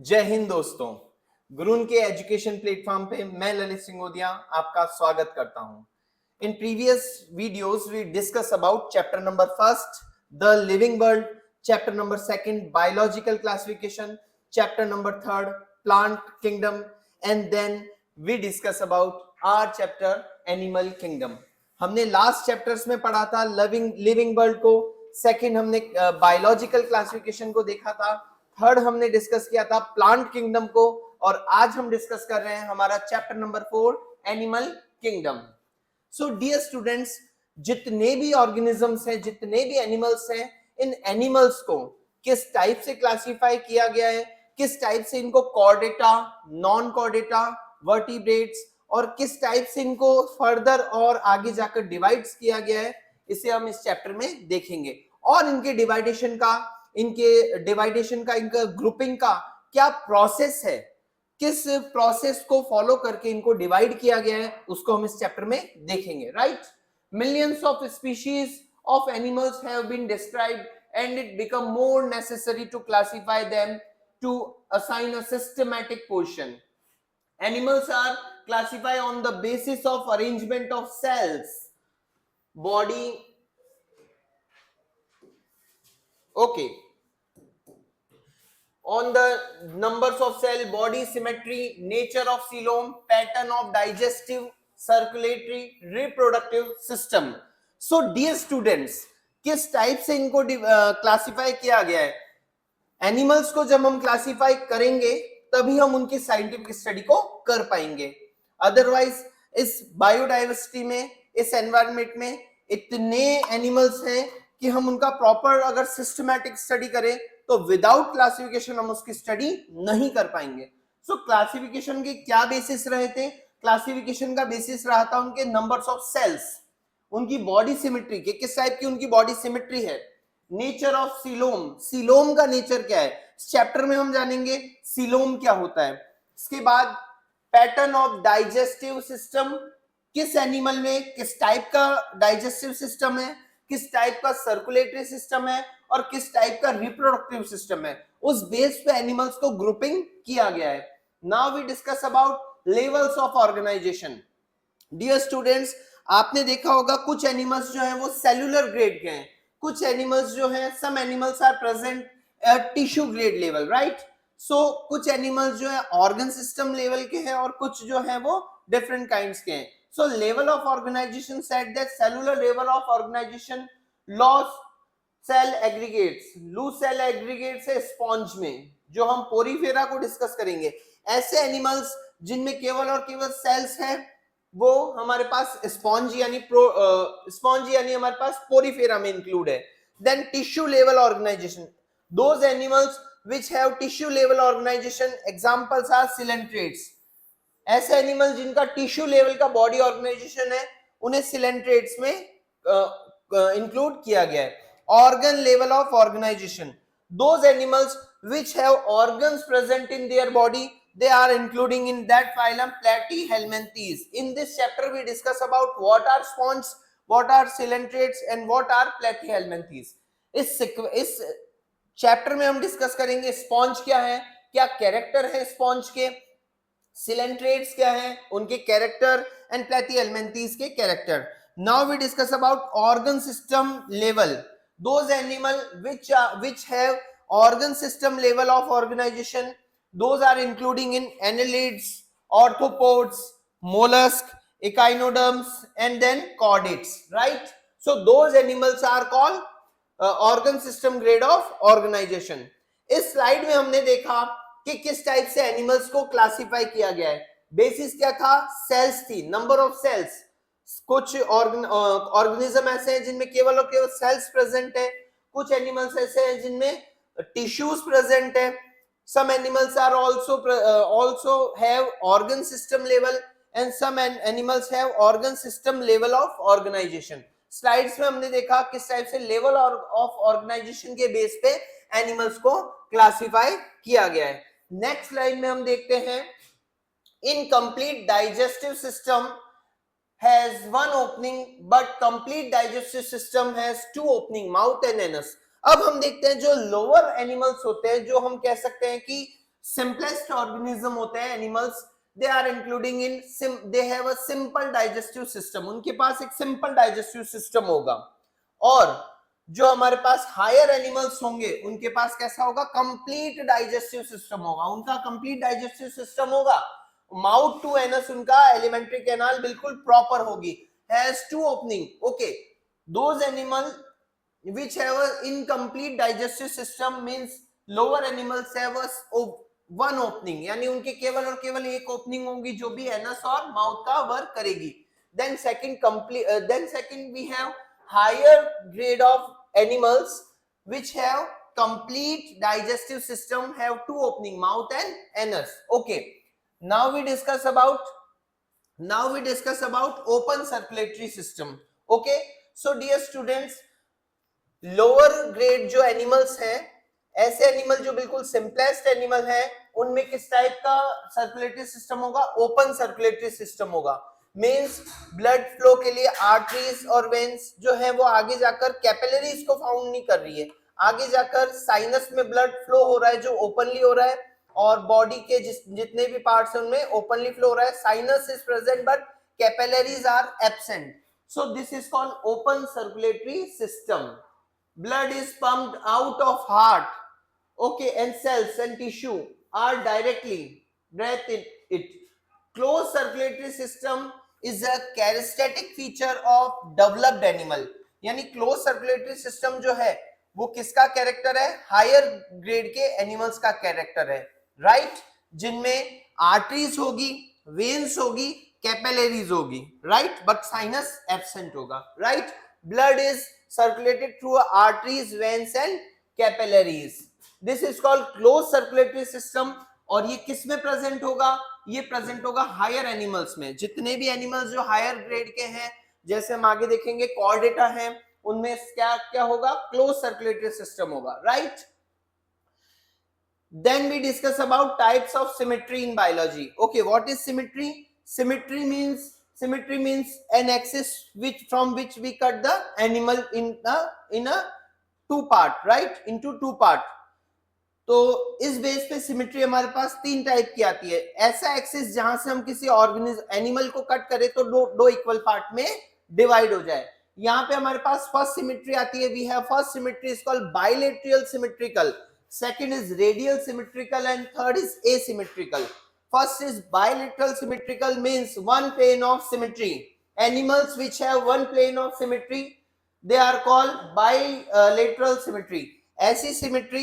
जय हिंद दोस्तों। गुरुन के एजुकेशन प्लेटफॉर्म पे मैं ललित सिंगोदिया आपका स्वागत करता हूं। In previous videos we discuss about chapter number first the living world, chapter number second biological classification, chapter number third plant kingdom and then we discuss about our chapter animal kingdom. हमने last chapters में पढ़ा था living world को, second हमने biological classification को देखा था, third हमने डिस्कस किया था प्लांट किंगडम को, और आज हम डिस्कस कर रहे हैं हमारा chapter number 4 animal kingdom. So dear students, जितने भी ऑर्गेनिजम्स हैं, जितने भी एनिमल्स हैं, इन एनिमल्स को किस टाइप से क्लासिफाई किया गया है, किस टाइप से इनको कॉर्डेटा, नॉन कॉर्डेटा, वर्टिब्रेट्स और किस टाइप से इनको फर्दर और आगे जाकर डिवाइड्स किया गया है, इसे हम इस चैप्टर में देखेंगे। और इनके डिवाइडेशन का, इनका ग्रुपिंग का क्या प्रोसेस है, किस प्रोसेस को फॉलो करके इनको डिवाइड किया गया है, उसको हम इस चैप्टर में देखेंगे। Right, millions of species of animals have been described and it become more necessary to classify them to assign a systematic position. Animals are classified on the basis of arrangement of cells, body. Okay, on the numbers of cell, body symmetry, nature of coelom, pattern of digestive, circulatory, reproductive system. So dear students, किस type से इनको classify किया गया है? Animals को जब हम classify करेंगे तभी हम उनकी साइंटिफिक स्टडी को कर पाएंगे, अदरवाइज इस बायोडाइवर्सिटी में, इस एनवायरनमेंट में इतने एनिमल्स हैं कि हम उनका प्रॉपर अगर सिस्टमैटिक स्टडी करें तो विदाउट क्लासिफिकेशन हम उसकी स्टडी नहीं कर पाएंगे। सो क्लासिफिकेशन के क्या बेसिस रहे थे? क्लासिफिकेशन का बेसिस रहा था उनके नंबर्स ऑफ सेल्स, उनकी बॉडी सिमेट्री के, किस टाइप की उनकी बॉडी सिमेट्री है, नेचर ऑफ सीलोम, सीलोम का नेचर क्या है, इस चैप्टर में हम जानेंगे सीलोम क्या होता है। इसके बाद पैटर्न ऑफ डाइजेस्टिव सिस्टम, किस एनिमल में किस टाइप का डाइजेस्टिव सिस्टम है, किस टाइप का सर्कुलेटरी सिस्टम है और किस टाइप का रिप्रोडक्टिव सिस्टम है, उस बेस पे एनिमल्स को ग्रुपिंग किया गया है। Now we discuss about levels of organization. Dear students, आपने देखा होगा कुछ एनिमल्स जो हैं वो सेलुलर ग्रेड के हैं, कुछ एनिमल्स जो हैं, some animals are present at tissue grade level, right. So कुछ एनिमल्स जो है ऑर्गन सिस्टम लेवल के हैं और कुछ जो है वो डिफरेंट काइंड्स के हैं। So level of organization said that cellular level of organization loss cell aggregates, loose cell aggregates है स्पॉन्ज में, जो हम पोरीफेरा को डिस्कस करेंगे। ऐसे एनिमल्स जिनमें केवल और केवल सेल्स है वो हमारे पास स्पॉन्ज यानी हमारे पास पोरीफेरा में इंक्लूड है। Then tissue level organization, those animals which have tissue level organization, examples are coelenterates. ऐसे एनिमल जिनका टिश्यू लेवल का बॉडी ऑर्गेनाइजेशन है उन्हें सिलेंट्रेट्स में इंक्लूड किया गया है। Organ level of organization, those animals which have organs present in their body, they are including in that phylum Platyhelminthes. In this chapter we discuss about what are sponges, what are coelentrates and what are Platyhelminthes. इस chapter में हम discuss करेंगे sponge क्या है, क्या character है sponge के, coelenterates क्या है, उनके कैरेक्टर, एंड प्लेटीहेल्मिंथेस के character. Now we discuss about organ system level, those animal which have organ system level of organization, those are including in annelids, arthropods, mollusk, echinoderms and then chordates, right? So those animals are called organ system grade of organization. इस slide में हमने देखा कि किस type से animals को classify किया गया है। बेसिस क्या था? सेल्स थी, नंबर ऑफ सेल्स। कुछ ऑर्गेनिज्म ऐसे हैं जिनमें केवल और केवल सेल्स प्रेजेंट है, कुछ एनिमल्स ऐसे हैं जिनमें टिश्यूज प्रेजेंट है। Some animals are also have organ system level and some animals have organ system level of organization. Slides में हमने देखा किस टाइप से लेवल ऑफ ऑर्गेनाइजेशन के बेस पे एनिमल्स को क्लासिफाई किया गया है। नेक्स्ट लाइन में हम देखते हैं incomplete digestive system has one opening but complete digestive system has two opening, mouth and anus. अब हम देखते हैं जो लोअर एनिमल्स होते हैं, जो हम कह सकते हैं कि सिंपलेस्ट ऑर्गेनिज्म होते हैं animals, they are including in they have a simple digestive system, उनके पास एक सिंपल डाइजेस्टिव सिस्टम होगा। और जो हमारे पास हायर एनिमल्स होंगे उनके पास कैसा होगा, कंप्लीट डाइजेस्टिव सिस्टम होगा, उनका कंप्लीट डाइजेस्टिव सिस्टम होगा। माउथ टू एनस उनका एलिमेंट्री कैनाल बिल्कुल प्रॉपर होगी, has two opening. Okay, those animal which have an incomplete digestive system means lower animals have a one opening, यानी उनके केवल और केवल एक ओपनिंग होगी जो भी एनस और माउथ का वर्क करेगी। then second we have higher grade of animals which have complete digestive system, have two opening, mouth and anus. Okay, now we discuss about open circulatory system. Okay, so dear students, lower grade जो animals हैं, ऐसे animal जो बिल्कुल simplest animal है, उनमें किस type का circulatory system होगा, ओपन सर्कुलेटरी सिस्टम होगा। मींस ब्लड फ्लो के लिए आर्टरीज और वेन्स जो है वो आगे जाकर कैपिलरीज को फाउंड नहीं कर रही है, आगे जाकर साइनस में ब्लड फ्लो हो रहा है जो ओपनली हो रहा है, और बॉडी के जितने भी पार्ट्स हैं उनमें ओपनली फ्लो हो रहा है। Sinus is present but capillaries are absent, so this is called open circulatory system. Blood is pumped out of heart, okay, and cells and tissue are directly breathed in it. Closed circulatory system is a characteristic feature of developed animal, यानी closed circulatory system जो है वो किसका character है, higher grade के animals का character है, right, जिनमें आर्टरीज होगी, वेन्स होगी, कैपिलरीज होगी, राइट, बट साइनस एब्सेंट होगा, right. Blood is circulated through arteries, veins and capillaries. This is called closed circulatory system। और ये किस में प्रेजेंट होगा, ये प्रेजेंट होगा हायर एनिमल्स में। जितने भी एनिमल्स जो हायर ग्रेड के हैं, जैसे हम आगे देखेंगे कॉर्डेटा हैं, उनमें क्या क्या होगा, क्लोज सर्कुलेटरी सिस्टम होगा, right. Then we discuss about types of symmetry in biology. Okay, what is symmetry? Symmetry means an axis from which we cut the animal in a two part, right, into two part। तो इस base पे symmetry हमारे पास तीन type की आती है। ऐसा axis जहां से हम किसी एनिमल को कट करें तो दो इक्वल पार्ट में डिवाइड हो जाए। यहाँ पे हमारे पास फर्स्ट सिमेट्री आती है, we have first symmetry is called bilateral symmetrical, second is radial symmetrical and third is asymmetrical. First is bilateral symmetrical, means one plane of symmetry. Animals which have one plane of symmetry, they are called bilateral symmetry. ऐसी symmetry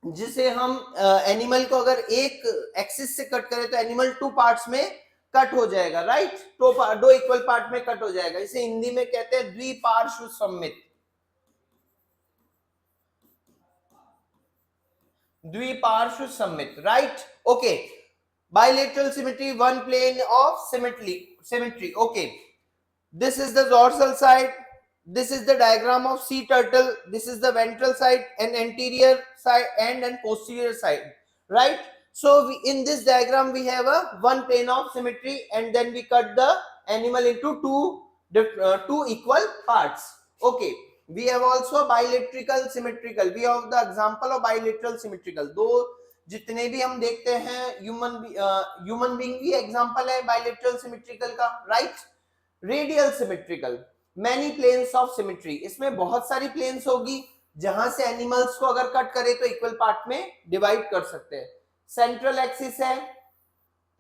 जिसे हम animal को अगर एक axis से cut करें तो animal two parts में कट हो जाएगा, राइट, दो इक्वल पार्ट में कट हो जाएगा। इसे हिंदी में कहते हैं द्विपार्श्व सममित, द्विपार्श्व सममित, right. Okay, bilateral symmetry, one plane of symmetry। Okay, this is the dorsal side, this is the diagram of sea turtle, this is the ventral side and anterior side and posterior side, right। So in this diagram we have a one plane of symmetry and then we cut the animal into two equal parts। Okay, we have also bilateral symmetrical, we have the example of bilateral symmetrical। दो जितने भी हम देखते हैं human being भी example है bilateral symmetrical का, right. Radial symmetrical, many planes of symmetry, इसमें बहुत सारी प्लेन्स होगी जहां से एनिमल्स को अगर कट करे तो इक्वल पार्ट में डिवाइड कर सकते हैं। सेंट्रल एक्सिस है,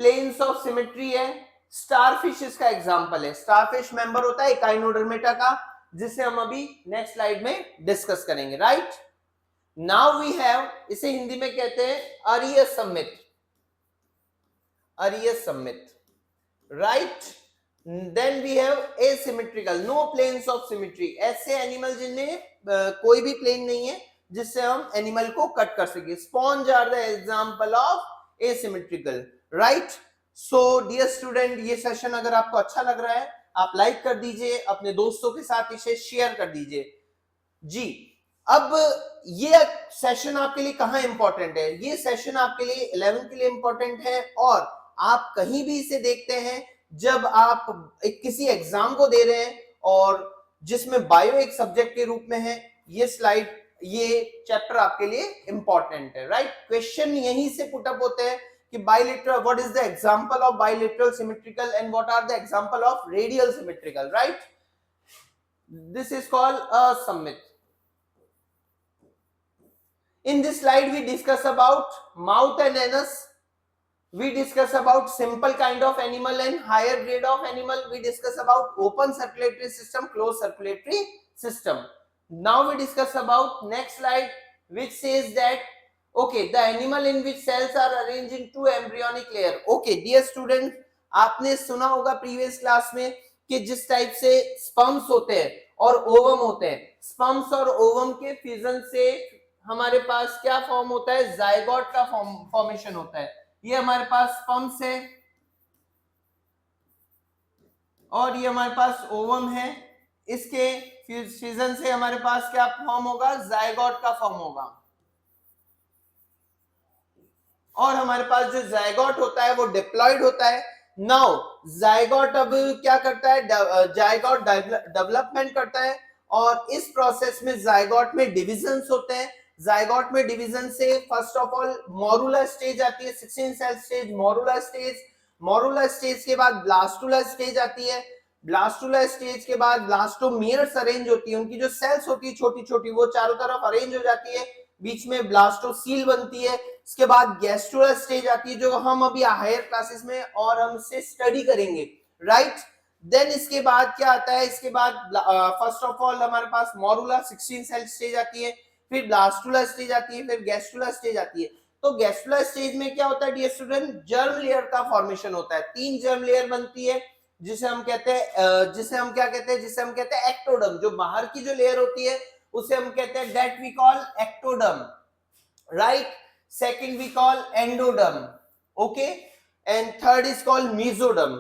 प्लेन्स ऑफ सिमेट्री है, स्टारफिश इसका एग्जांपल है। स्टारफिश मेंबर होता है इकाइनोडर्मेटा का, जिसे हम अभी नेक्स्ट स्लाइड में डिस्कस करेंगे, राइट। नाउ वी हैव, इसे हिंदी में कहते हैं अरीय सममित, right. Then we have asymmetrical, no planes of symmetry, ऐसे एनिमल जिनमें कोई भी प्लेन नहीं है जिससे हम एनिमल को कट कर सके। Sponge are the example of asymmetrical, right. So dear student, ये सेशन अगर आपको अच्छा लग रहा है आप लाइक कर दीजिए, अपने दोस्तों के साथ इसे शेयर कर दीजिए जी। अब ये सेशन आपके लिए कहां इंपॉर्टेंट है, ये सेशन आपके लिए 11th के लिए इंपॉर्टेंट है, और आप कहीं भी इसे देखते हैं जब आप किसी एग्जाम को दे रहे हैं और जिसमें बायो एक सब्जेक्ट के रूप में है, ये स्लाइड ये चैप्टर आपके लिए इंपॉर्टेंट है, राइट। क्वेश्चन यहीं से पुट अप होते हैं कि bilateral, what is the example of bilateral symmetrical and what are the example of radial symmetrical, right. This is called असममित. In this slide we discuss about mouth and anus. We discuss about simple kind of animal and higher grade of animal. We discuss about open circulatory system, closed circulatory system. Now we discuss about next slide which says that okay, the animal in which cells are arranged in two embryonic layer. Okay dear student, आपने सुना होगा previous class में कि जिस type से sperms होते हैं और ओवम होते हैं, स्पर्म्स और ओवम के फ्यूजन से हमारे पास क्या फॉर्म होता है, जायगोट का फॉर्मेशन होता है. ये हमारे पास स्पर्म्स है और ये हमारे पास ओवम है. इसके फ्यूजन से हमारे पास क्या फॉर्म होगा, जायगोट का फॉर्म होगा. और हमारे पास जो जायगोट होता है वो डिप्लॉयड होता है. नाउ जायगोट अब क्या करता है, जायगोट डेवलपमेंट करता है और इस प्रोसेस में जायगोट में डिविजन्स होते हैं. जायगोट में डिवीजन से first of all morula stage आती है, 16 cell stage, morula stage. Morula stage के बाद ब्लास्टुला स्टेज आती है. ब्लास्टुला स्टेज के बाद ब्लास्टोमियर्स अरेंज होती है, उनकी जो सेल्स होती है छोटी छोटी वो चारों तरफ अरेंज हो जाती है, बीच में ब्लास्टोसील बनती है. इसके बाद गैस्ट्रुला स्टेज आती है जो हम अभी हायर क्लासेस में और हम इससे स्टडी करेंगे, राइट. देन इसके बाद क्या आता है, इसके बाद फर्स्ट ऑफ ऑल हमारे पास मोरुला 16 सेल स्टेज आती है, फिर ब्लास्टुला स्टेज आती है, फिर गैस्ट्रुला स्टेज आती है. तो गैस्ट्रुला स्टेज में क्या होता है डियर स्टूडेंट, जर्म लेयर का फॉर्मेशन होता है. 3 जर्म लेयर बनती है जिसे हम कहते हैं जिसे हम क्या कहते हैं, जिसे हम कहते हैं एक्टोडर्म. जो बाहर की जो लेयर होती है उसे हम कहते हैं that we call ectoderm, right. Second we call endoderm, okay, and third is called mesoderm.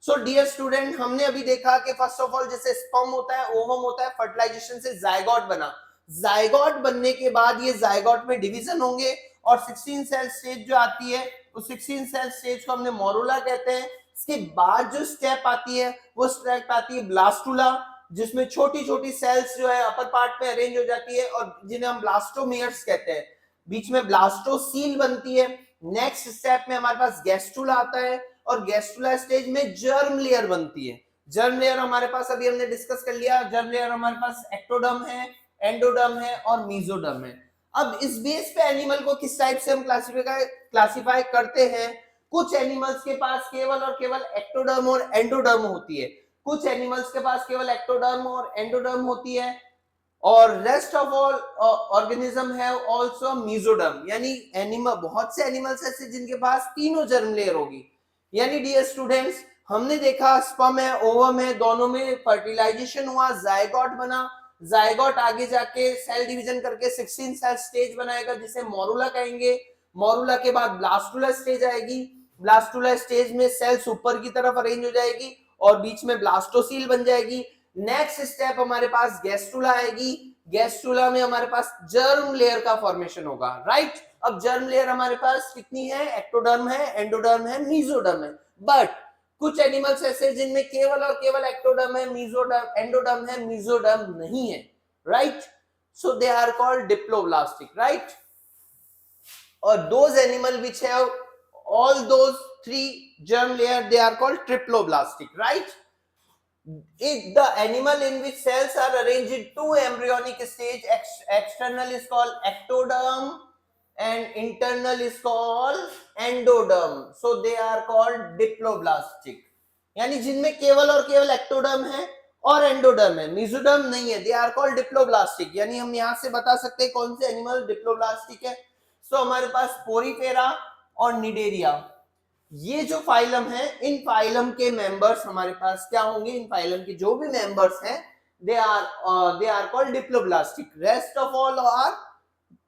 So dear student, हमने अभी देखा कि फर्स्ट ऑफ ऑल जैसे स्पर्म होता है, ओवम होता है, फर्टिलाइजेशन से जायगोट बना. जायगोट बनने के बाद ये जायगोट में डिवीजन होंगे और 16 सेल स्टेज जो आती है उस 16 सेल स्टेज को हमने मोरुला कहते हैं. इसके बाद जो स्टेप आती है वो स्टेप आती है ब्लास्टुला, जिसमें छोटी छोटी सेल्स जो है अपर पार्ट में अरेंज हो जाती है और जिन्हें हम ब्लास्टोमियर्स कहते हैं. बीच में ब्लास्टोसील बनती है. नेक्स्ट स्टेप में हमारे पास गैस्ट्रुला आता है और गैस्ट्रुला स्टेज में जर्म लेयर बनती है. जर्म लेयर हमारे पास अभी हमने डिस्कस कर लिया. जर्म लेयर हमारे पास एक्टोडर्म है, एंडोडर्म है और मेसोडर्म है. अब इस बेस पे एनिमल को किस टाइप से हम क्लासिफाई करते हैं. कुछ एनिमल्स के पास केवल और केवल एक्टोडर्म और एंडोडर्म होती है, कुछ एनिमल्स के पास केवल एक्टोडर्म और एंडोडर्म होती है और rest of all organism have also mesoderm. यानी एनिमल, बहुत से एनिमल्स ऐसे जिनके पास तीनों जर्म लेयर होगी. यानी डियर स्टूडेंट्स, हमने देखा स्पर्म है, ओवम है, दोनों में फर्टिलाइजेशन हुआ, जायगोट बना. जायगोट आगे जाके सेल डिवीजन करके 16 सेल स्टेज बनाएगा जिसे मोरुला कहेंगे. मोरुला के बाद ब्लास्टुला स्टेज आएगी. ब्लास्टुला स्टेज में सेल्स ऊपर की तरफ अरेंज हो जाएगी और बीच में ब्लास्टोसील बन जाएगी. नेक्स्ट स्टेप हमारे पास गैस्ट्रुला आएगी. गैस्ट्रुला में हमारे पास जर्म लेयर का फॉर्मेशन होगा, राइट. अब जर्म लेयर हमारे पास कितनी है, एक्टोडर्म है, एंडोडर्म है, मेसोडर्म है. बट कुछ एनिमल्स ऐसे जिनमें केवल और केवल एक्टोडर्म है, मेसोडर्म, एंडोडर्म है, मेसोडर्म नहीं है, right. So they are called diploblastic, right. और those animal which have all those 3 germ layer, they are called triploblastic, right. If the animal in which cells are arranged in 2 embryonic stage, external is called ectoderm and internal is called endoderm, so they are called diploblastic. यानी जिनमें केवल और केवल ectoderm है और endoderm है, mesoderm नहीं है, दे आर कॉल्ड डिप्लोब्लास्टिक. यानी हम यहां से बता सकते हैं कौन से एनिमल डिप्लोब्लास्टिक है. सो हमारे पास पोरीफेरा और निडेरिया, ये जो फाइलम है, इन फाइलम के मेंबर्स हमारे पास क्या होंगे, इन फाइलम के जो भी मेंबर्स हैं they are called diploblastic. Rest of all are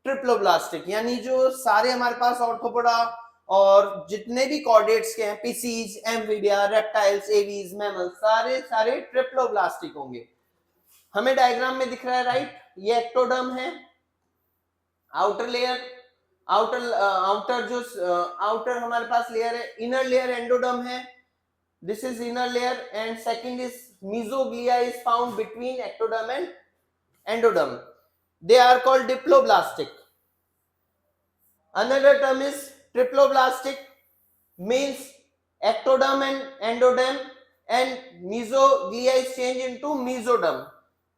triploblastic. यानी जो सारे हमारे पास ऑर्थोपोडा और जितने भी कॉर्डेट्स के हैं, pisces, amphibia, reptiles, aves, mammals, सारे ट्रिप्लोब्लास्टिक होंगे. हमें डायग्राम में दिख रहा है, राइट. ये एक्टोडर्म है, आउटर लेयर, आउटर जो आउटर हमारे पास लेयर है, इनर लेयर एंडोडर्म है. This is inner layer and second is mesoglea is found between ectoderm and endoderm. they are called diploblastic. Another term is triploblastic, means ectoderm and endoderm, and mesoglia is changed into mesoderm.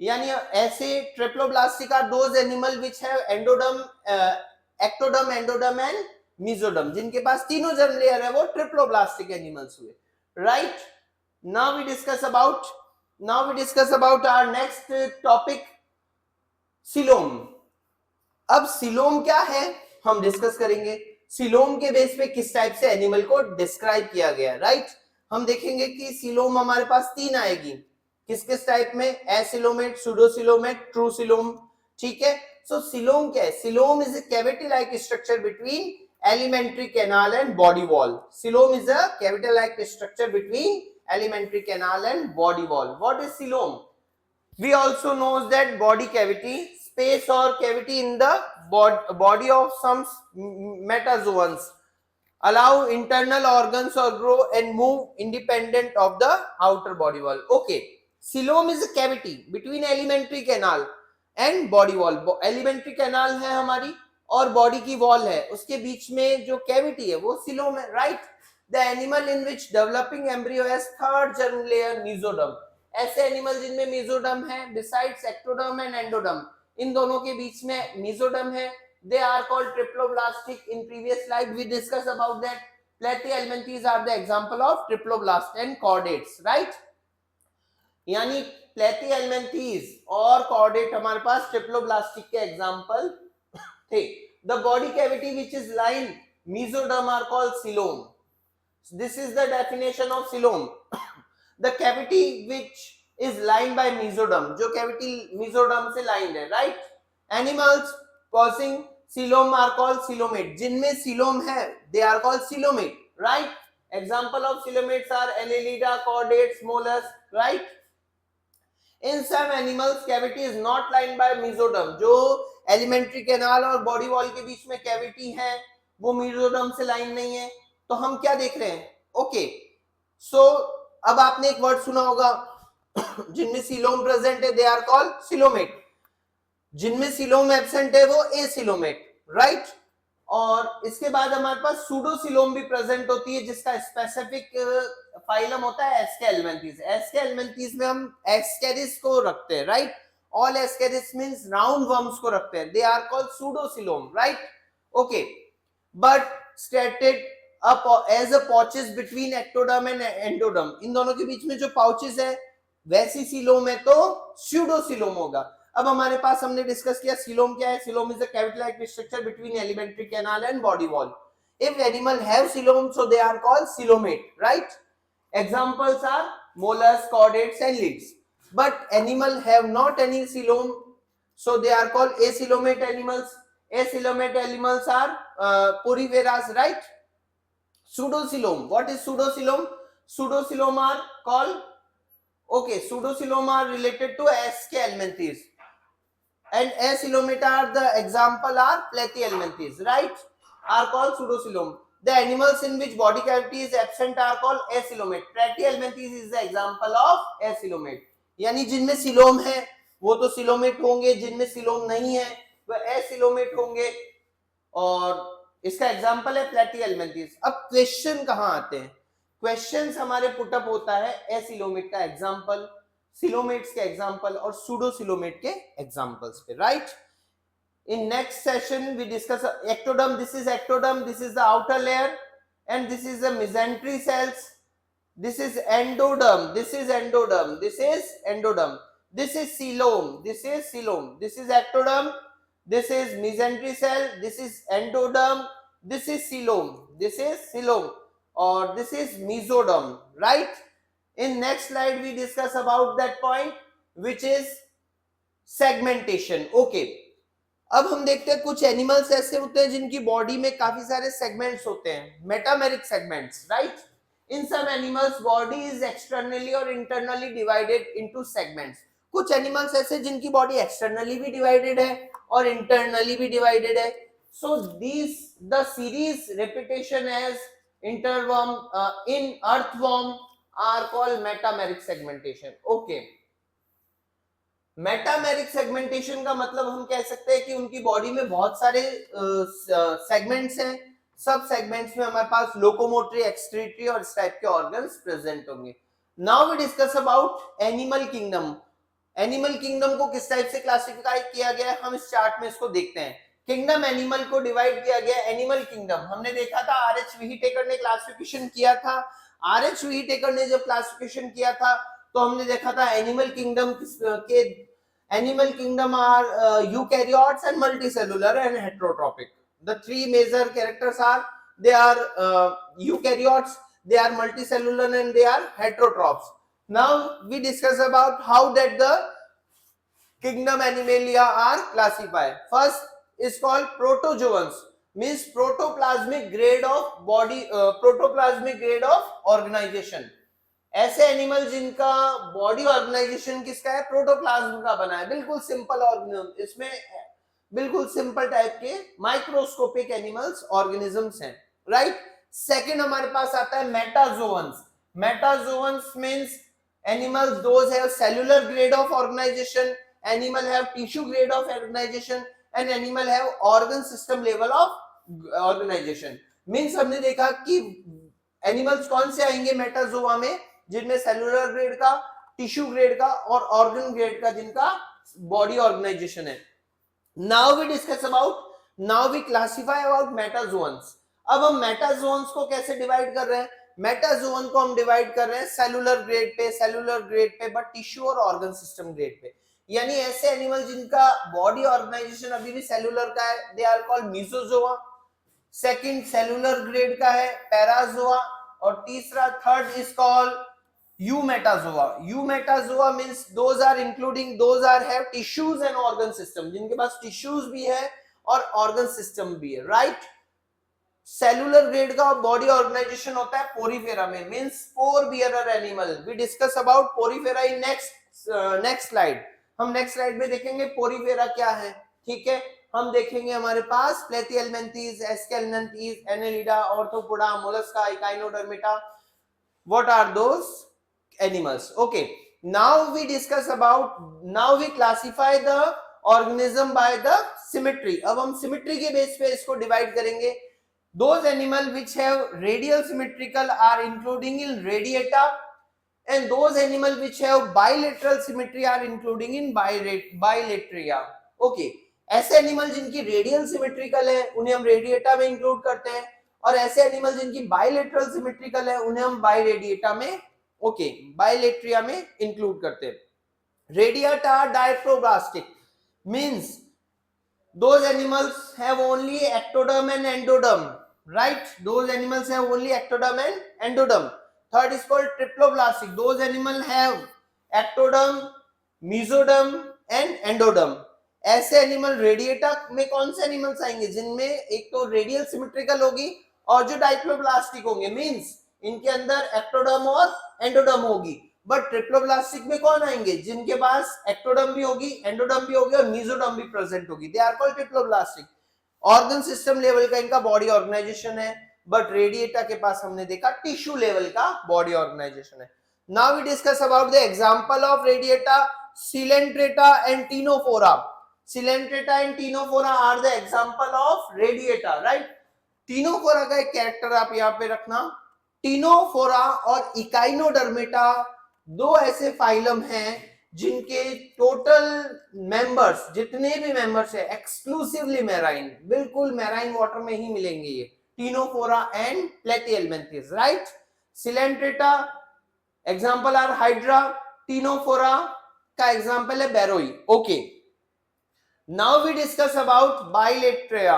यानी ऐसे triploblastic are those animal which have endoderm, ectoderm, endoderm and mesoderm, जिनके पास तीनों germ layer है, वो triploblastic animals हुए, right. now we discuss about our next topic, coelom. अब coelom क्या है हम डिस्कस करेंगे. सिलोम के बेस पे किस टाइप से एनिमल को डिस्क्राइब किया गया, राइट. हम देखेंगे कि सिलोम हमारे पास तीन आएगी. किस किस टाइप में? Acoelomate, pseudocoelomate, ट्रूसिलोम. ठीक है. सो सिलोम क्या है? Coelom is a cavity like structure between alimentary canal and body wall. Coelom is a cavity like structure between alimentary canal and body wall. What is coelom? We also know that body cavity, space or cavity in the body of some metazoans, allow internal organs or grow and move independent of the outer body wall. Okay, coelom is a cavity between alimentary canal and body wall. Alimentary canal है हमारी और body की wall है, उसके बीच में जो cavity है वो coelom है, right? The animal in which developing embryo has third germ layer, mesoderm. ऐसे एनिमल जिनमें मेसोडर्म है, बिसाइड्स एक्टोडर्म एंड एंडोडर्म, इन दोनों के बीच में मेसोडर्म है, they are called triploblastic. In previous slide we discuss about that. Platyhelminthes are the example of triploblast and chordates, right. यानी प्लेटिहेल्मिन्थेस और कॉर्डेट हमारे पास ट्रिप्लोब्लास्टिक के एग्जांपल थे. The body cavity which is line mesoderm are called coelom. This is the definition of coelom. The cavity which is lined by mesoderm, जो cavity mesoderm से lined है, right? Animals possessing coelom are called coelomate. जिनमें coelom है, they are called coelomate, right? Example of coelomates are Annelida, chordates, mollusks, right? In some animals, cavity is not lined by mesoderm. जो elementary canal और body wall के बीच में cavity है, वो mesoderm से line नहीं है. तो हम क्या देख रहे हैं? Okay, so अब आपने एक वर्ड सुना होगा, जिनमें सीलोम प्रेजेंट है दे आर कॉल्ड सिलोमेट, जिनमें सीलोम एब्सेंट है वो एसिलोमेट, राइट. और इसके बाद हमारे पास सूडोसिलोम भी प्रेजेंट होती है, जिसका स्पेसिफिक फाइलम होता है एस्केल्मेंथीज. एस्केल्मेंथीज में हम एस्केरिस को रखते हैं, right. All ascaris means round worms को रखते हैं, they are called pseudocoelom, right. Okay, but stated as a pouches between ectoderm and endoderm, इन दोनों के बीच में जो pouches है वैसी सीलोम है तो pseudocoelom होगा. अब हमारे पास हमने डिस्कस किया सीलोम क्या है. Coelom is a cavity like structure between alimentary canal and body wall. If animal have coelom, so they are called coelomate, right? Examples are mollusks, chordates and lids. But animal have not any coelom, so they are called acoelomate animals. Acoelomate animals are puriveras, right? Pseudocoelom. What is pseudocoelom? Pseudocoelom are called, okay, pseudocoelom are related to Aschelminthes, and acoelomate are the example are Platyhelminthes, right? Are called pseudocoelom. The animals in which body cavity is absent are called acoelomate. Platyhelminthes is the example of acoelomate. यानी जिनमें coelom है वो तो coelomate होंगे, जिनमें coelom नहीं है वो एसिलोमेट होंगे, और इसका एग्जांपल है प्लेटिहेल्मिन्थेस. अब क्वेश्चन कहां आते हैं? क्वेश्चंस हमारे पुटअप होता है एसिलोमेट का एग्जांपल, सिलोमेट्स के एग्जांपल और सूडोसिलोमेट के एग्जांपल्स पे, right. In next session we discuss ectoderm. This is ectoderm, this is the outer layer, and this is the mesentery cells. This is endoderm, this is endoderm, this is endoderm, this is coelom, this is coelom, this is ectoderm, this is mesentery cell, this is endoderm, this is coelom, this is coelom, or this is mesoderm, right. In next slide we discuss about that point which is segmentation. Okay, अब हम देखते हैं कुछ animals ऐसे होते हैं जिनकी body में काफी सारे सेगमेंट्स होते हैं, metameric segments, right. In some animals body is externally or internally divided into segments. कुछ एनिमल्स ऐसे जिनकी बॉडी एक्सटर्नली भी डिवाइडेड है और इंटरनली भी डिवाइडेड है. So these the series repetition as interworm in earthworm are called metameric segmentation. Okay. Metameric segmentation का मतलब हम कह सकते हैं कि उनकी बॉडी में बहुत सारे सेगमेंट्स हैं, सब सेगमेंट्स में हमारे पास लोकोमोटरी, एक्सक्रीटरी और इस टाइप के ऑर्गन्स प्रेजेंट होंगे। Now we discuss about animal kingdom. Animal kingdom को किस टाइप से क्लासिफाई किया गया है, हम इस चार्ट में इसको देखते हैं। किंगडम एनिमल को डिवाइड किया गया। एनिमल किंगडम हमने देखा था, आर.एच. व्हीटेकर ने क्लासिफिकेशन किया था। आर.एच. व्हीटेकर ने जब क्लासिफिकेशन किया था तो हमने देखा था एनिमल किंगडम के animal kingdom are eukaryotes and multicellular and heterotrophic. The three major characters are, they are eukaryotes, they are multicellular and they are heterotrophs. Now we discuss about how that the kingdom animalia are classified. First is called protozoans, means protoplasmic grade of body, protoplasmic grade of organization. ऐसे animal जिनका body organisation किसका है, protoplasm का बना है। बिल्कुल simple organism, इसमें बिल्कुल सिंपल टाइप के माइक्रोस्कोपिक एनिमल्स ऑर्गेनिजम्स हैं, राइट। सेकंड हमारे पास आता है metazoans. Metazoans means animals those have cellular grade of organisation, animal have tissue grade of organisation and animal have organ system level of organisation. Means हमने देखा कि animals कौन से आएंगे मेटाजोआ में, जिनमें सेलुलर ग्रेड का, टिश्यू ग्रेड का और ऑर्गन ग्रेड का जिनका बॉडी ऑर्गेनाइजेशन है। Now we discuss about, now we classify about metazoans. अब हम मेटाजोन्स को कैसे डिवाइड कर रहे हैं, मेटाजोन को हम डिवाइड कर रहे हैं cellular grade pay but tissue और ऑर्गन सिस्टम ग्रेड पे। यानी ऐसे एनिमल जिनका बॉडी ऑर्गेनाइजेशन अभी भी सेलुलर का है, they are called mesozoa. Second cellular grade का है पैराजोआ, और तीसरा third is called eumetazoa. Eumetazoa means those are including, those are have tissues and organ system, जिनके पास टिश्यूज भी है और ऑर्गन सिस्टम भी है, राइट। सेलुलर ग्रेड का बॉडी ऑर्गेनाइजेशन होता है पोरीफेरा में, means spore bearer animal. We discuss about Porifera in next slide. हम नेक्स्ट स्लाइड में देखेंगे पोरीफेरा क्या है, ठीक है। हम देखेंगे हमारे पास platyhelminthes, aschelminthes, annelida, arthropoda, mollusca, echinodermata, what are those animals? Okay, now we discuss about, now we classify the organism by the symmetry. अब हम symmetry के बेस पे इसको डिवाइड करेंगे। those animal which have radial symmetrical are including in radiata, and those animal which have bilateral symmetry are including in bilateria. Okay, ऐसे animal जिनकी radial symmetrical है उन्हें हम रेडिएटा में इंक्लूड करते हैं, और ऐसे एनिमल जिनकी बाइलेटरल सिमेट्रिकल है उन्हें हम बाइरेडिएटा में, ओके, बाइलेट्रिया में इंक्लूड करते हैं। Radiata diploblastic means those animals have only ectoderm and endoderm, right? Those animals have only ectoderm and endoderm. Third is called triploblastic. Those animals have ectoderm, mesoderm and endoderm. ऐसे animal radiata में कौन से animals आएंगे, जिनमें एक तो radial symmetrical होगी और जो डाइप्लोब्लास्टिक होंगे, मींस इनके अंदर एक्टोडर्म और एंडोडर्म होगी। बट ट्रिप्लोब्लास्टिक में कौन आएंगे, जिनके पास एक्टोडर्म भी होगी, एंडोडर्म भी होगी और मेसोडर्म भी प्रेजेंट होगी, they are called triploblastic. Organ system level का इनका बॉडी ऑर्गेनाइजेशन है, बट रेडिएटा के पास हमने देखा टिश्यू लेवल का बॉडी ऑर्गेनाइजेशन है। Now we discuss about the example of radiata, coelenterata and ctenophora. Coelenterata and Ctenophora are the example of radiata, right? Ctenophora का एक कैरेक्टर आप यहाँ पे रखना, टीनोफोरा और इकाइनोडर्मेटा दो ऐसे फाइलम हैं जिनके टोटल मेंबर्स, जितने भी मेंबर्स है, एक्सक्लूसिवली मैराइन, बिल्कुल मैराइन वाटर में ही मिलेंगे ये, ctenophora and platyhelminthes, right. Coelenterata example are hydra, ctenophora का एग्जांपल है beroe, okay. Now we discuss about bilateria,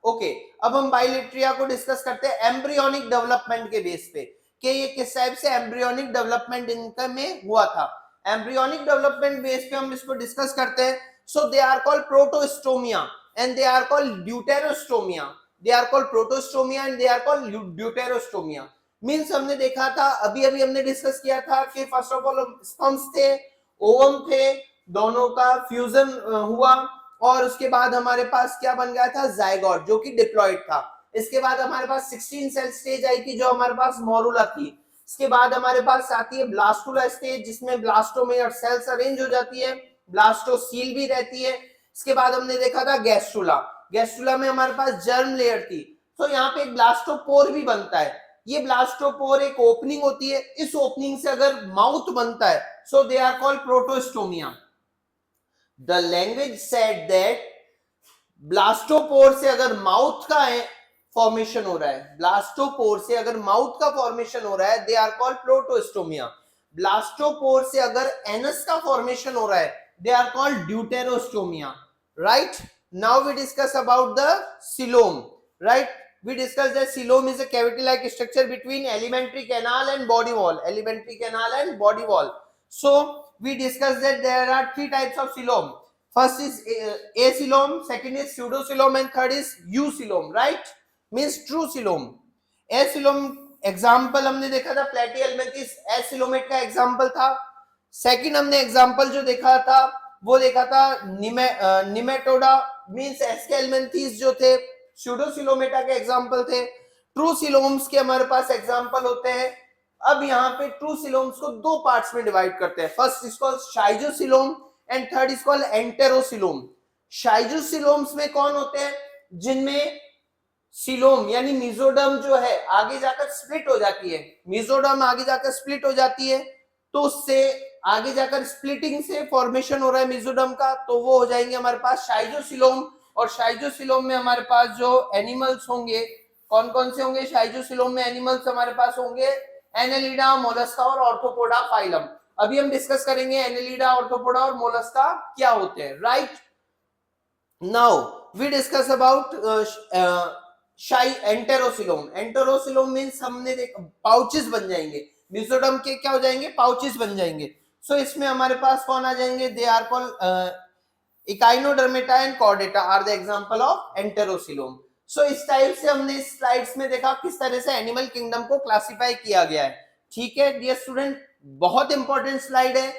okay. अब हम बाइलेट्रिया को डिस्कस करते हैं एम्ब्रियोनिक डेवलपमेंट के बेस पे, कि ये किस टाइप से एम्ब्रियोनिक डेवलपमेंट इनका में हुआ था। एम्ब्रियोनिक डेवलपमेंट बेस पे हम इसको डिस्कस करते हैं। So they are called protostomia and they are called deuterostomia, they are called protostomia and they are called deuterostomia. Means हमने देखा था, अभी अभी हमने डिस्कस किया था कि फर्स्ट ऑफ ऑल स्पर्म्स थे, ओवम थे, दोनों का फ्यूजन हुआ और उसके बाद हमारे पास क्या बन गया था, जायगोट, जो कि डिप्लॉइड था। इसके बाद हमारे पास 16 सेल स्टेज आई थी जो हमारे पास मोरुला थी। इसके बाद हमारे पास आती है ब्लास्टुला स्टेज, जिसमें ब्लास्टोमेयर सेल्स अरेंज हो जाती है ब्लास्टोसील भी रहती है। इसके बाद हमने देखा था गैस्ट्रुला, गैस्ट्रुला में हमारे पास जर्म लेयर थी। तो यहाँ पे एक ब्लास्टोपोर भी बनता है। ये ब्लास्टोपोर एक ओपनिंग होती है, इस ओपनिंग से अगर माउथ बनता है, so they are called protostomia. The language said that blastopore से अगर माउथ का फॉर्मेशन हो रहा है, ब्लास्टोपोर से अगर माउथ का फॉर्मेशन हो रहा है, they are called protostomia. Blastopore से अगर एनस का फॉर्मेशन हो रहा है, they are called deuterostomia. Right, now we discuss about the coelom. Right, we discussed that coelom is a cavity like structure between alimentary canal and body wall, alimentary canal and body wall. So we discussed that there are three types of coelom. First is acoelom, second is pseudocoelom, and third is eucoelom. Right, means true coelom. acoelom example हमने देखा था प्लेटिहेल्मिन्थस, acoelomate का example था। Second हमने example जो देखा था वो देखा था निमेटोडा मींस एस्केल्मेंथीज जो थे, स्यूडोसिलोमेटा के एग्जाम्पल थे। ट्रू सिलोम्स के हमारे पास एग्जाम्पल होते हैं। अब यहाँ पे ट्रू सिलोम्स को दो पार्ट्स में डिवाइड करते हैं। First is called schizocoelom and third is called enterocoelom. Schizocoeloms में कौन होते हैं? जिनमें सिलोम यानी मिजोडर्म जो है आगे जाकर स्प्लिट हो जाती है, मिजोडर्म आगे जाकर स्प्लिट हो जाती है, तो उससे आगे जाकर स्प्लिटिंग से फॉर्मेशन हो रहा है मिजोडर्म का, तो वो हो जाएंगे हमारे पास शाइजोसिलोम। और शाइजोसिलोम में हमारे पास जो एनिमल्स होंगे कौन कौन से होंगे? शाइजोसिलोम में एनिमल्स हमारे पास होंगे एनेलिडा, मोलस्का और ऑर्थोपोडा फाइलम। अभी हम डिस्कस करेंगे एनेलिडा, ऑर्थोपोडा और मोलस्का क्या होते हैं। Right, now we discuss about enterocoelom. Enterocoelom means हमने देखा पाउचेस बन जाएंगे, मिजोडर्म के क्या हो जाएंगे? पाउचेस बन जाएंगे। सो इसमें हमारे पास कौन आ जाएंगे? They are called echinodermata and chordata are the example of enterocoelom. So इस टाइप से हमने इस स्लाइड्स में देखा किस तरह से एनिमल किंगडम को क्लासिफाई किया गया है। ठीक है डियर स्टूडेंट, बहुत इंपॉर्टेंट स्लाइड है।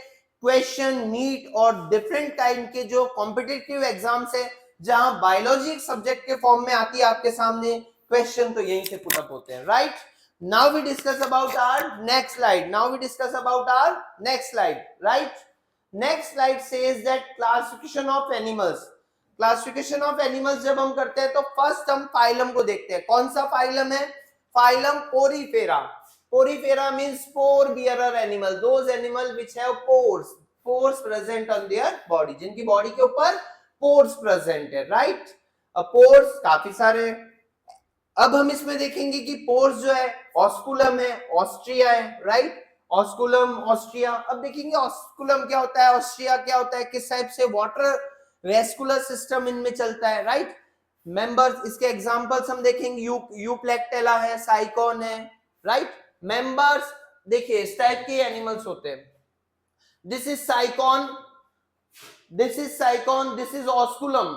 क्वेश्चन, नीट और डिफरेंट काइंड के जो कॉम्पिटिटिव एग्जाम्स है जहां बायोलॉजी एक सब्जेक्ट के फॉर्म में आती है आपके सामने, क्वेश्चन तो यहीं से पुट अप होते हैं। Right, now we discuss about our next slide. Now we discuss about our next slide. Right, next slide says that classification of animals. Classification of animals जब हम करते हैं तो फर्स्ट हम फाइलम को देखते हैं। कौन सा फाइलम है? Phylum porifera. Porifera means pore bearer animal, those animal which have pores, pores present on their body, जिनकी बॉडी के ऊपर पोर्स प्रेजेंट है। राइट, पोर्स काफी सारे। अब हम इसमें देखेंगे कि पोर्स जो है ऑस्कुलम है, ऑस्ट्रिया है। Right, osculum, Austria. अब देखेंगे ऑस्कुलम क्या होता है, ऑस्ट्रिया क्या होता है, किस टाइप से वाटर वेस्कुलर सिस्टम इनमें चलता है। राइट, मेंबर्स, इसके एग्जांपल्स हम देखेंगे, यूप्लेक्टेला है, साइकोन है। राइट, मेंबर्स देखिए इस टाइप के एनिमल्स होते हैं। This is sycon, this is sycon, this is osculum.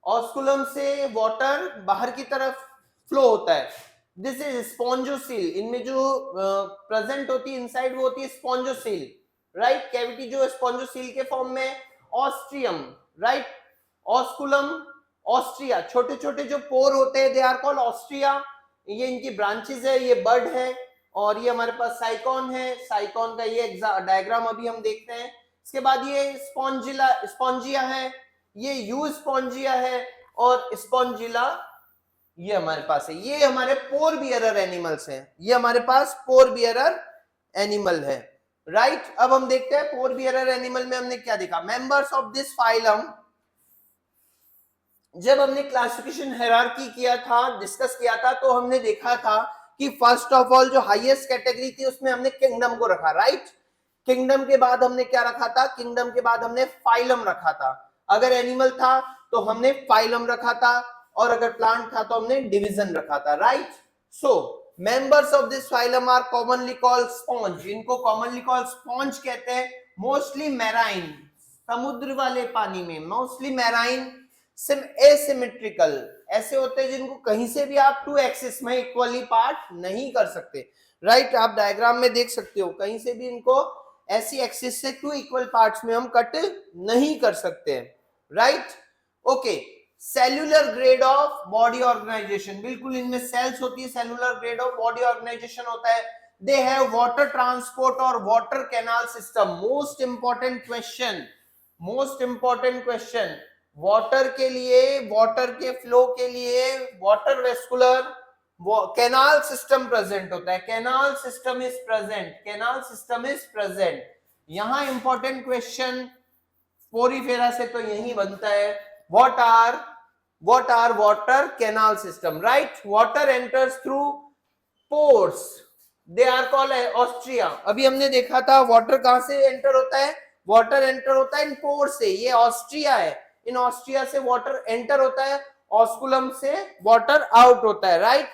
Osculum से वाटर बाहर की तरफ फ्लो होता है। दिस इज स्पॉन्जोसील, इनमें जो प्रेजेंट होती है इनसाइड वो होती है स्पॉन्जोसील। राइट, कैविटी जो स्पॉन्जोसील के फॉर्म में ऑस्ट्रियम। राइट, ऑस्कुलम, ऑस्ट्रिया, छोटे छोटे जो पोर होते हैं दे आर कॉल्ड ऑस्ट्रिया, ये इनकी ब्रांचेस है, ये बर्ड है। और ये हमारे पास साइकोन है, साइकोन का ये डायग्राम अभी हम देखते हैं। इसके बाद ये स्पॉन्जिला, स्पॉन्जिया है, ये यू स्पॉन्जिया है और स्पॉन्जिला ये हमारे पास है। ये हमारे पोर बियरर एनिमल्स हैं, ये हमारे पास पोर बियरर एनिमल है। राइट, अब हम देखते हैं पोर बियरर एनिमल में हमने क्या देखा। मेंबर्स ऑफ दिस फाइलम, जब हमने क्लासिफिकेशन हायरार्की किया था, डिस्कस किया था, तो हमने देखा था कि फर्स्ट ऑफ ऑल जो हाईएस्ट कैटेगरी थी उसमें हमने किंगडम को रखा। राइट, किंगडम के बाद हमने क्या रखा था? किंगडम के बाद हमने फाइलम रखा था। अगर एनिमल था तो हमने फाइलम रखा था और अगर प्लांट था तो हमने डिवीजन रखा था। Right, so members of this phylum are commonly called sponge, इनको कॉमनली कॉल्ड स्पॉन्ज कहते हैं। मोस्टली मैराइन, समुद्र वाले पानी में, मोस्टली मैराइन, एसिमेट्रिकल, ऐसे होते हैं जिनको कहीं से भी आप टू एक्सिस में इक्वली पार्ट नहीं कर सकते। राइट, आप डायग्राम में देख सकते हो कहीं से भी इनको ऐसी एक्सिस से टू इक्वल पार्ट्स में हम कट नहीं कर सकते। Right, okay, cellular grade of body organisation, बिल्कुल इनमें सेल्स होती है, cellular grade of body organisation होता है। दे हैव वाटर ट्रांसपोर्ट और water canal system. Most important question, most important question, water के लिए, वाटर के फ्लो के लिए water vascular canal system present होता है, canal system is present, canal system is present. यहां इंपॉर्टेंट क्वेश्चन पोरीफेरा से तो यही बनता है, what are water canal system, right? Water enters through pores, they are called ostia. अभी हमने देखा था वाटर कहां से एंटर होता है, वाटर एंटर होता है इन पोर से, ये ऑस्ट्रिया है, इन ऑस्ट्रिया से वाटर एंटर होता है, ऑस्कुलम से वाटर आउट होता है, right?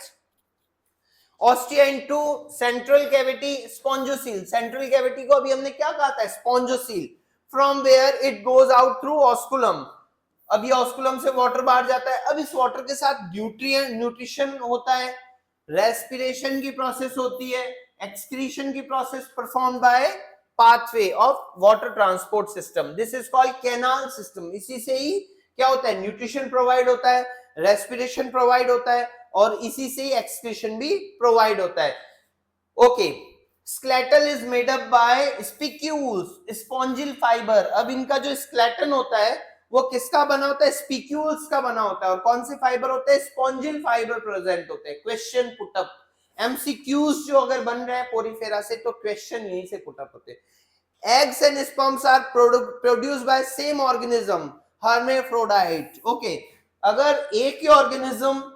Ostia into central cavity spongocoel, central cavity को अभी हमने क्या कहा था, spongocoel, from where it goes out through osculum. अभी ऑस्कुलम से वाटर बाहर जाता है, अब इस वाटर के साथ न्यूट्रिशन होता है, रेस्पिरेशन की प्रोसेस होती है, एक्सक्रीशन की process perform by pathway of water transport system, this is called canal system. इसी से ही क्या होता है, न्यूट्रिशन प्रोवाइड होता है, रेस्पिरेशन प्रोवाइड होता है, और इसी से ही एक्सक्रीशन भी प्रोवाइड होता है। Okay, skeletal is made up by spicules, spongin fibre. अब इनका जो स्केलेटन होता है वो किसका बना होता है, स्पिक्यूल्स का बना होता है, और कौन से फाइबर होते हैं, स्पॉन्जिल फाइबर प्रेजेंट होते हैं। क्वेश्चन पुटअप, एमसीक्यूज जो अगर बन रहे हैं पोरीफेरा से तो क्वेश्चन यहीं से पुटअप होते हैं। Eggs and sperms are produced by same organism, hermaphrodite. Okay, अगर एक ही ऑर्गेनिज्म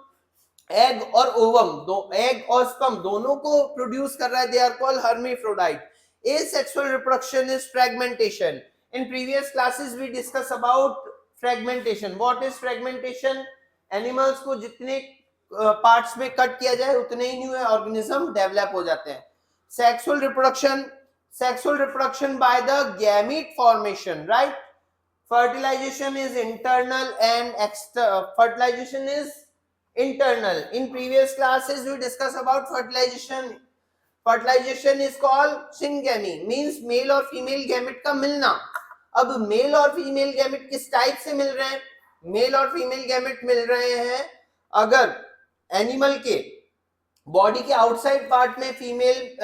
एग और ओवम, एग और स्पर्म दोनों को प्रोड्यूस कर रहा है, they are called hermaphrodite. Asexual reproduction is fragmentation. In previous classes we discuss about fragmentation. What is fragmentation? Animals को जितने पार्ट्स में कट किया जाए उतने ही न्यू ऑर्गेनिज्म डेवलप हो जाते हैं। Sexual reproduction by the gamete formation, right? Fertilization is internal and fertilization is internal. In previous classes we discuss about fertilization. Fertilisation is called syngamy, means male और female gamete का मिलना। अब mail और female gamete किस type से मिल रहे हैं, mail और फीमेल गैमेट मिल रहे हैं अगर एनिमल के बॉडी के आउटसाइड पार्ट में फीमेल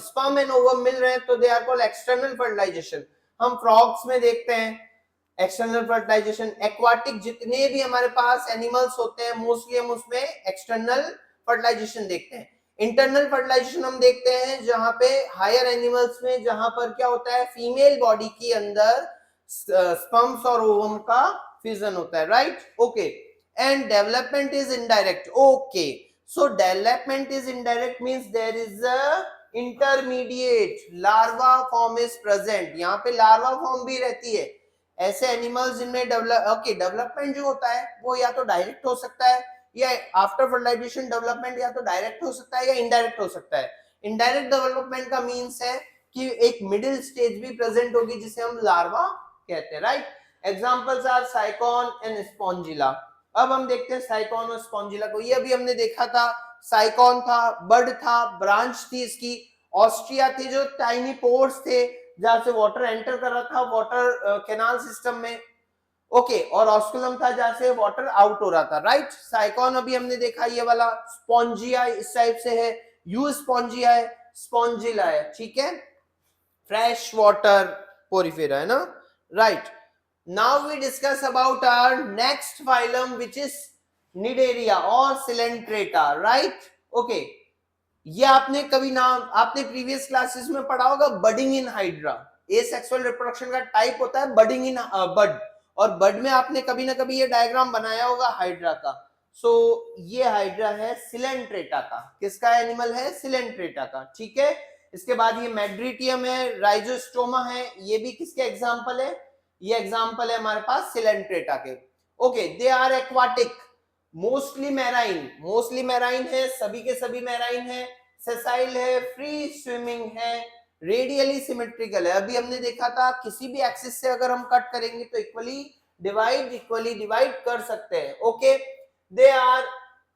स्पर्म एंड ओवम मिल रहे हैं तो they are called external fertilisation. हम फ्रॉग्स में देखते हैं एक्सटर्नल फर्टिलाइजेशन। एक्वाटिक जितने भी हमारे पास एनिमल्स होते हैं मोस्टली हम उसमें एक्सटर्नल फर्टिलाइजेशन देखते हैं। इंटरनल फर्टिलाइजेशन हम देखते हैं जहां पे हायर एनिमल्स में, जहां पर क्या होता है, फीमेल बॉडी के अंदर स्पर्म्स और ओवम का फ्यूजन होता है, right? Okay, and development is indirect. Okay, so development is indirect means there is a intermediate larva form is present. यहाँ पे लार्वा फॉर्म भी रहती है। ऐसे एनिमल्स जिनमें डेवलपमेंट जो होता है वो या तो डायरेक्ट हो सकता है या आफ्टर फर्टिलाइजेशन डेवलपमेंट या तो डायरेक्ट हो सकता है या इनडायरेक्ट हो सकता है। इनडायरेक्ट डेवलपमेंट का मींस है कि एक मिडिल स्टेज भी प्रेजेंट होगी जिसे हम लार्वा कहते हैं, right? Examples are sycon and spongilla. अब हम देखते हैं साइकॉन और स्पॉन्जिला को। ये अभी हमने देखा था, साइकॉन था, बड था, ब्रांच थी इसकी, ऑस्ट्रिया थे जो टाइनी पोर्स थे जहां से वाटर एंटर कर रहा था वाटर कैनाल सिस्टम में। ओके, और ऑस्कुलम था जहां से वाटर आउट हो रहा था, राइट? साइकॉन अभी हमने देखा ये वाला, स्पॉन्जिया इस टाइप से है, यू स्पॉन्जिया है, स्पॉन्जिला है, ठीक है? फ्रेश वाटर पोरीफेरा है ना, right? Now we discuss about our next phylum which is cnidaria और सिलेंट्रेटा, राइट? ओके, ये आपने कभी नाम, आपने प्रीवियस क्लासेस में पढ़ा होगा, budding in hydra. Asexual reproduction का टाइप होता है बडिंग इन बड, और बड में आपने कभी ना कभी ये डायग्राम बनाया होगा हाइड्रा का। सो ये हाइड्रा है सिलेंट्रेटा का। किसका एनिमल है? सिलेंट्रेटा का, ठीक है? इसके बाद ये मेड्रिटियम है, राइजोस्टोमा है, ये भी किसके एग्जांपल है? ये एग्जांपल है हमारे पास सिलेंट्रेटा के। Okay, they are aquatic, mostly marine है, सभी के सभी मैराइन है, सेसाइल है, फ्री स्विमिंग है, रेडियली सिमेट्रिकल है। अभी हमने देखा था किसी भी एक्सिस से अगर हम कट करेंगे तो इक्वली डिवाइड कर सकते हैं। Okay, they are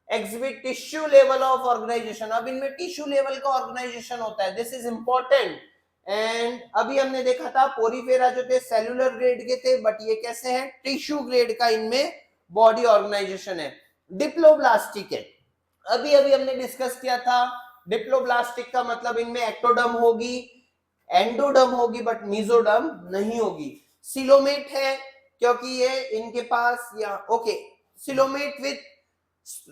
exhibit tissue level of organisation. अब इनमें टिश्यू लेवल का ऑर्गेनाइजेशन होता है, दिस इज इंपॉर्टेंट। एंड अभी हमने देखा था पोरीफेरा जो थे सेलुलर ग्रेड के थे, बट ये कैसे हैं? टिश्यू ग्रेड का इनमें बॉडी ऑर्गेनाइजेशन है। डिप्लोब्लास्टिक है, अभी हमने डिस्कस किया था। डिप्लोब्लास्टिक का मतलब इनमें एक्टोडर्म होगी, एंडोडर्म होगी, बट मीजोडर्म नहीं होगी। सिलोमेट है क्योंकि ये इनके पास या okay coelomate with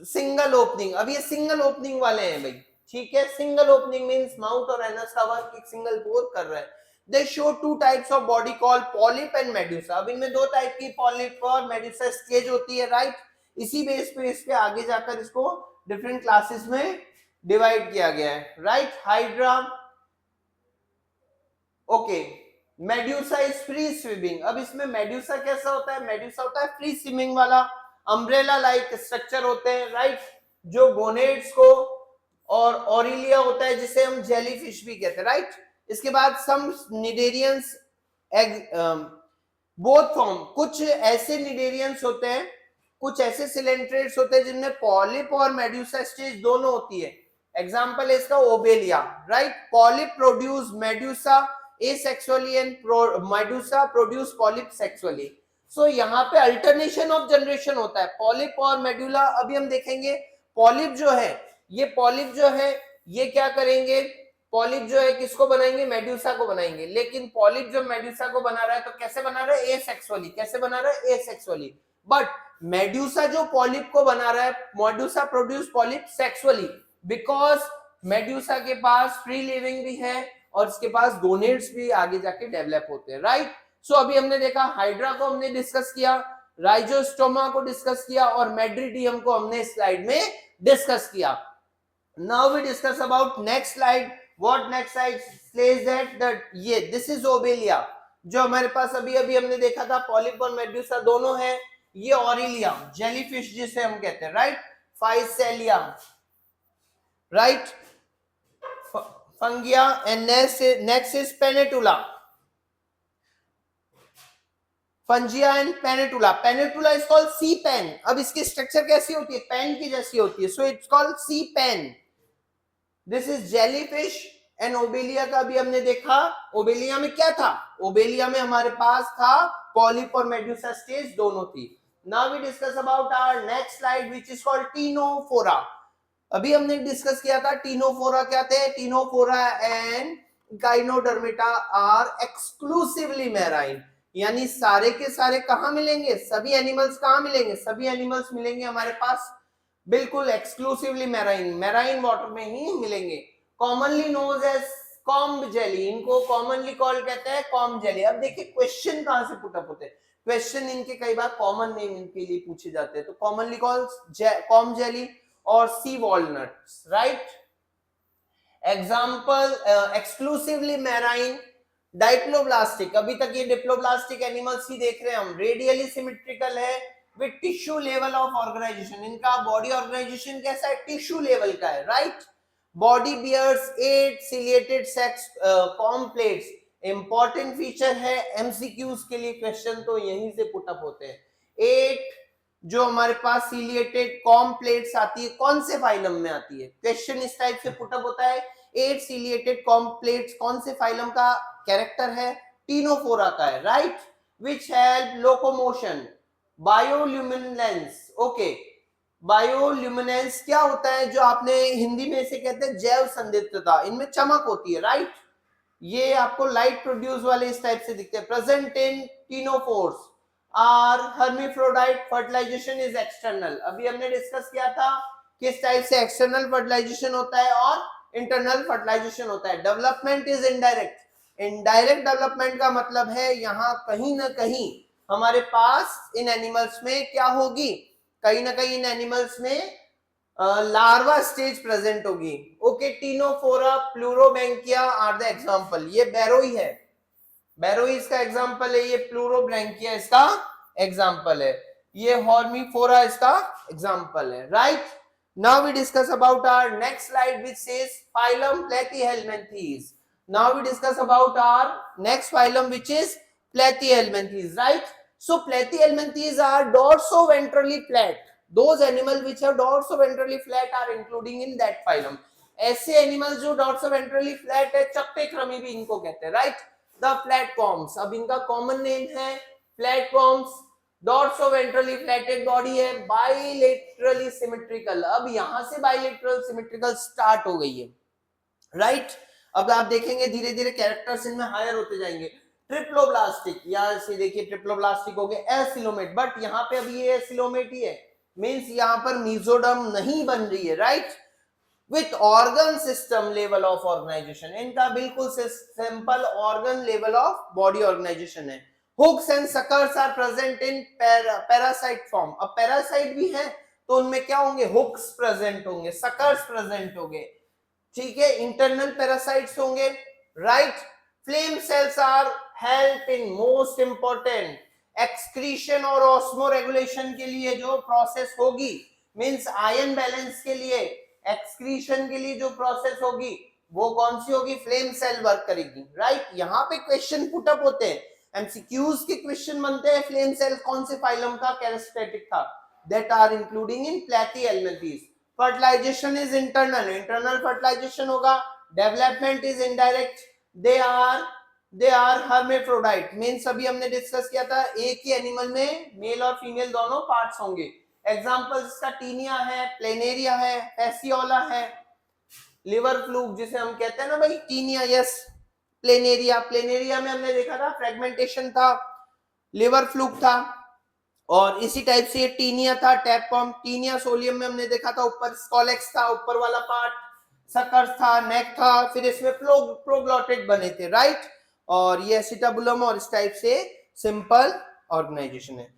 single opening, अब ये सिंगल ओपनिंग वाले हैं भाई, ठीक है। सिंगल ओपनिंग मींस माउथ और एनस का वर्क एक सिंगल पोर कर रहा है। दे show two types of body called polyp and Medusa. अब इनमें दो टाइप की पॉलिप और मेडुसा स्टेज होती है, राइट। इसी बेस पे इस पे आगे जाकर इसको डिफरेंट क्लासेस में डिवाइड किया गया है, right. Hydra, okay. Medusa is free swimming. अब इसमें मेड्यूसा कैसा होता है, मेड्यूसा होता है फ्री स्विमिंग वाला, अम्ब्रेला लाइक स्ट्रक्चर होते हैं, राइट, जो गोनेड्स को, और ऑरिलिया होता है जिसे हम जेलीफिश भी कहते हैं, राइट। इसके बाद सम निडेरियंस बोथ फॉर्म, कुछ ऐसे निडेरियंस होते हैं, कुछ ऐसे सिलेंट्रेट्स होते हैं जिनमें पॉलिप और मेड्यूसा स्टेज दोनों होती है। एग्जांपल है इसका Obelia, right. Polyp produce medusa asexually and medusa produce polyp sexually। सो यहाँ पे अल्टरनेशन ऑफ जनरेशन होता है पॉलिप और मेडुला। अभी हम देखेंगे पॉलिप जो है, ये पॉलिप जो है ये क्या करेंगे, पॉलिप जो है किसको बनाएंगे, मेडुसा को बनाएंगे। लेकिन पॉलिप जो मेडुसा को बना रहा है तो कैसे बना रहा है, एसेक्सुअली। कैसे बना रहा है, एसेक्सुअली। बट मेडुसा जो पॉलिप को बना रहा है, Medusa produce polyp sexually, because Medusa के पास फ्री लिविंग भी है और इसके पास गोनेड्स भी आगे जाके डेवलप होते हैं, राइट। सो अभी हमने देखा हाइड्रा को हमने डिस्कस किया, राइजोस्टोमा को डिस्कस किया और मेड्रिडियम को हमने स्लाइड में डिस्कस किया। Now we discuss about next slide. What next slide says that ये दिस इज ओबेलिया, जो हमारे पास अभी अभी हमने देखा था पॉलिप और मेडुसा दोनों है। ये ऑरिलिया जेलीफिश जिसे हम कहते हैं, right. Physalia, right. Fungia and next is Pennatula. Fungia and Pennatula. Pennatula is called sea pen. अब इसकी स्ट्रक्चर कैसी होती है, पेन की जैसी होती है, so it's called sea pen. This is jellyfish and Obelia का भी हमने देखा। ओबेलिया में क्या था, ओबेलिया में हमारे पास था पॉलिप और मेडुसा स्टेज दोनों थी। Now we discuss about our next slide which is called Ctenophora. अभी हमने डिस्कस किया था टीनोफोरा क्या थे, ctenophora and echinodermata are exclusively marine, यानी सारे के सारे कहां मिलेंगे, सभी एनिमल्स कहां मिलेंगे, सभी एनिमल्स मिलेंगे हमारे पास बिल्कुल एक्सक्लूसिवली मैराइन, मैराइन वाटर में ही मिलेंगे। Commonly known as comb jelly, इनको कॉमनली कॉल कहते हैं कॉम्ब जेली। अब देखिए क्वेश्चन कहां से पुट अप होते हैं, क्वेश्चन इनके कई बार कॉमन नेम इनके लिए पूछे जाते हैं, तो कॉमनली कॉल्ड कॉम्ब जेली और sea walnuts, right. Example exclusively marine, diploblastic, अभी तक ये डिप्लोब्लास्टिक एनिमल्स ही देख रहे हैं हम। रेडियली सिमेट्रिकल है with tissue level of organisation, इनका बॉडी ऑर्गेनाइजेशन कैसा है, टिश्यू लेवल का है, right. Body bears 8 ciliated sex comb plates, important feature है एमसीक्यूज के लिए, क्वेश्चन तो यहीं से पुट अप होते हैं। 8 जो हमारे पास सिलिएटेड कॉम प्लेट्स आती है, कौन से फाइलम में आती है, क्वेश्चन इस टाइप से पुटअप होता है। 8 सिलिएटेड कॉम प्लेट्स कौन से फाइलम का कैरेक्टर है, टीनोफोरा का है, right. Which help locomotion, bioluminescence, okay. Bioluminescence क्या होता है, जो आपने हिंदी में इसे कहते हैं जैव संदिग्धता, इनमें चमक होती है, राइट। ये आपको लाइट प्रोड्यूस वाले इस टाइप से दिखते हैं। Present in ctenophores are hermaphrodite, fertilisation is external. अभी हमने डिस्कस किया था किस टाइप से एक्सटर्नल फर्टिलाइजेशन होता है और इंटरनल फर्टिलाइजेशन होता है। Development is indirect, indirect development का मतलब है यहाँ कहीं ना कहीं हमारे पास इन एनिमल्स में क्या होगी, कहीं ना कहीं इन एनिमल्स में लार्वा स्टेज प्रेजेंट होगी, okay. Ctenophora, pleurobrachia are the example. ये बैरोई है, बैरोई इसका एग्जांपल है, ये प्लूरोब्रैंकिया इसका एग्जांपल है, ये हॉर्मीफोरा इसका एग्जांपल है, right. Now we discuss about our next slide which says phylum platyhelminthes. Now we discuss about our next phylum which is platyhelminthes, right. So platyhelminthes are dorsoventrally flat, those animals which have dorsoventrally flat are including in that phylum। ऐसे animals जो डॉर्सोवेंट्रली flat है, चप्पेक्रमी भी इनको कहते हैं, right. The फ्लैटकॉर्म्स, अब इनका common name है फ्लैटकॉर्म्स। डॉर्सोवेंट्रली फ्लैटेड बॉडी है, बाइलेटरली सिमेट्रिकल। अब यहां से बाइलेटरल सिमेट्रिकल स्टार्ट हो गई है, राइट। अब आप देखेंगे धीरे धीरे कैरेक्टर्स इनमें हायर होते जाएंगे। ट्रिप्लोब्लास्टिक, यहाँ से देखिए ट्रिप्लोब्लास्टिक हो गए एसिलोमेट, बट यहाँ पे अभी ये एसिलोमेट ही है, मींस यहाँ पर मीजोडर्म नहीं बन रही है, right. With organ system level of organisation, इनका बिल्कुल simple organ level of body organisation है। Hooks and suckers are present in parasite form, अब पैरासाइट भी है तो उनमें क्या होंगे, हुक्स प्रेजेंट होंगे, सकर्स प्रेजेंट होंगे, ठीक है, इंटरनल पैरासाइट्स होंगे, right. Flame cells are help in most important excretion और ऑस्मो रेगुलेशन के लिए जो प्रोसेस होगी, मींस आयन बैलेंस के लिए, एक्सक्रीशन के लिए जो प्रोसेस होगी वो कौन सी होगी, फ्लेम सेल वर्क करेगी, राइट। यहाँ पे क्वेश्चन पुटअप होते हैं, एमसीक्यूज के क्वेश्चन बनते हैं, फ्लेम सेल कौन से फाइलम का कैरेक्टरिस्टिक था, that are including in platyhelminthes. Fertilisation is internal, internal fertilisation होगा, development is indirect, they are hermaphrodite, means अभी हमने डिस्कस किया था एक ही एनिमल में मेल और फीमेल दोनों पार्ट्स होंगे। एग्जांपल्स इसका टीनिया है, प्लेनेरिया है, फेसियोला है, लिवर फ्लूक जिसे हम कहते हैं ना भाई, टीनिया यस, प्लेनेरिया, प्लेनेरिया में हमने देखा था फ्रेगमेंटेशन था, लिवर फ्लूक था, और इसी टाइप से टीनिया था, टैपकॉम, टीनिया सोलियम में हमने देखा था ऊपर स्कॉलेक्स था, ऊपर वाला पार्ट, सकर्स था, नेक था, फिर इसमें प्रोग्लॉटिड बने थे, राइट। और ये एसिटाबुलम और इस टाइप से सिंपल ऑर्गेनाइजेशन है।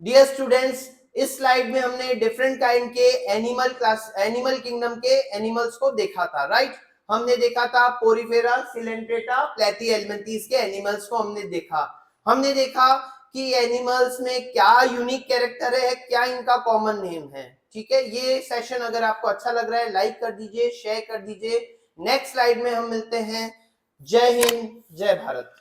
डियर स्टूडेंट्स, इस स्लाइड में हमने डिफरेंट काइंड के एनिमल किंगडम के एनिमल्स को देखा था, राइट। हमने देखा था पोरीफेरा, सिलेंट्रेटा, प्लैथीहेल्मिन्थेस के एनिमल्स को हमने देखा। हमने देखा कि एनिमल्स में क्या यूनिक कैरेक्टर है, क्या इनका कॉमन नेम है, ठीक है। ये सेशन अगर आपको अच्छा लग रहा है लाइक कर दीजिए, शेयर कर दीजिए। नेक्स्ट स्लाइड में हम मिलते हैं। जय हिंद, जय भारत।